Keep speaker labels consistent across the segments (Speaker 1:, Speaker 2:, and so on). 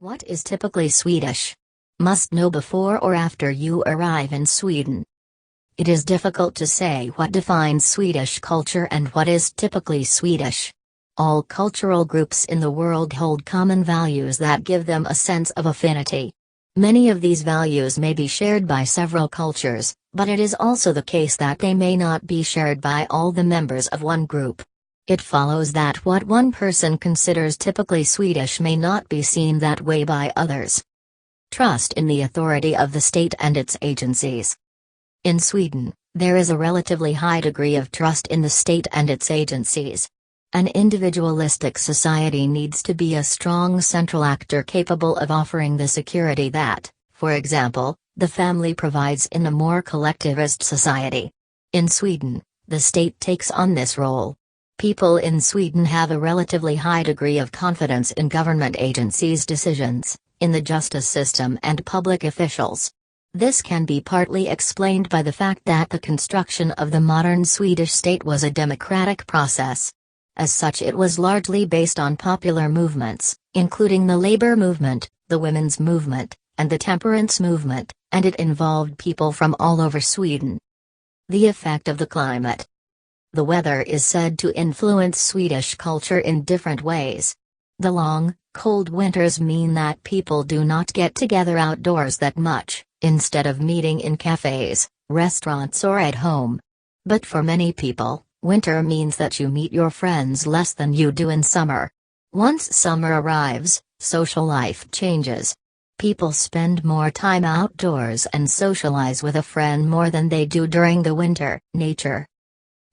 Speaker 1: What is typically Swedish? Must know before or after you arrive in Sweden. It is difficult to say what defines Swedish culture and what is typically Swedish. All cultural groups in the world hold common values that give them a sense of affinity. Many of these values may be shared by several cultures, but it is also the case that they may not be shared by all the members of one group. It follows that what one person considers typically Swedish may not be seen that way by others. Trust in the authority of the state and its agencies. In Sweden, there is a relatively high degree of trust in the state and its agencies. An individualistic society needs to be a strong central actor capable of offering the security that, for example, the family provides in a more collectivist society. In Sweden, the state takes on this role. People in Sweden have a relatively high degree of confidence in government agencies' decisions, in the justice system and public officials. This can be partly explained by the fact that the construction of the modern Swedish state was a democratic process. As such, it was largely based on popular movements, including the labor movement, the women's movement, and the temperance movement, and it involved people from all over Sweden. The effect of the climate. The weather is said to influence Swedish culture in different ways. The long, cold winters mean that people do not get together outdoors that much, instead of meeting in cafes, restaurants or at home. But for many people, winter means that you meet your friends less than you do in summer. Once summer arrives, social life changes. People spend more time outdoors and socialize with a friend more than they do during the winter. Nature.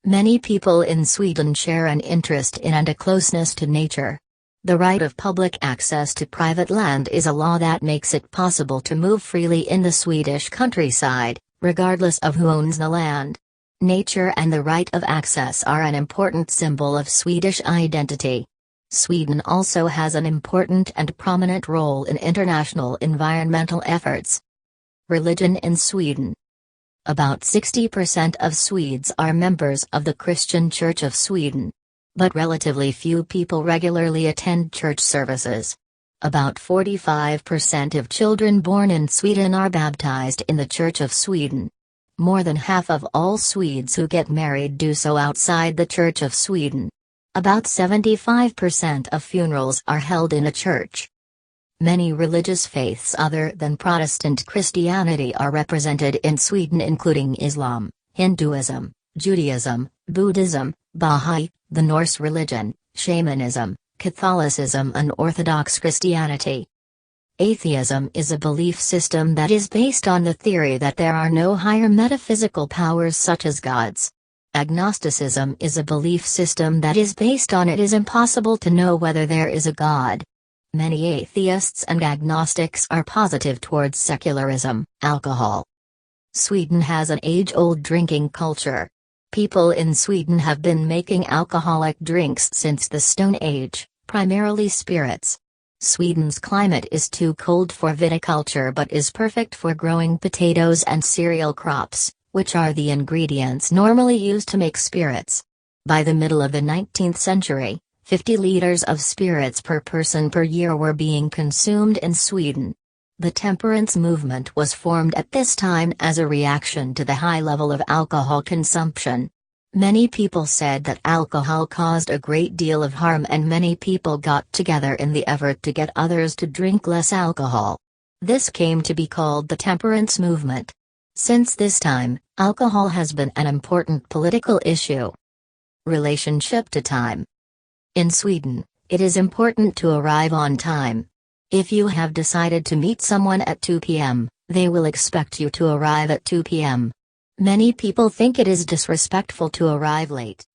Speaker 1: Many people in Sweden share an interest in and a closeness to nature. The right of public access to private land is a law that makes it possible to move freely in the Swedish countryside, regardless of who owns the land. Nature and the right of access are an important symbol of Swedish identity. Sweden also has an important and prominent role in international environmental efforts. Religion in Sweden. About 60% of Swedes are members of the Christian Church of Sweden. But relatively few people regularly attend church services. About 45% of children born in Sweden are baptized in the Church of Sweden. More than half of all Swedes who get married do so outside the Church of Sweden. About 75% of funerals are held in a church. Many religious faiths other than Protestant Christianity are represented in Sweden, including Islam, Hinduism, Judaism, Buddhism, Baha'i, the Norse religion, shamanism, Catholicism and Orthodox Christianity. Atheism is a belief system that is based on the theory that there are no higher metaphysical powers such as gods. Agnosticism is a belief system that is based on it is impossible to know whether there is a god. Many atheists and agnostics are positive towards secularism. Alcohol. Sweden has an age-old drinking culture. People in Sweden have been making alcoholic drinks since the Stone Age, primarily spirits. Sweden's climate is too cold for viticulture but is perfect for growing potatoes and cereal crops, which are the ingredients normally used to make spirits. By the middle of the 19th century, 50 liters of spirits per person per year were being consumed in Sweden. The Temperance Movement was formed at this time as a reaction to the high level of alcohol consumption. Many people said that alcohol caused a great deal of harm and many people got together in the effort to get others to drink less alcohol. This came to be called the Temperance Movement. Since this time, alcohol has been an important political issue. Relationship to time. In Sweden, it is important to arrive on time. If you have decided to meet someone at 2 p.m., they will expect you to arrive at 2 p.m. Many people think it is disrespectful to arrive late.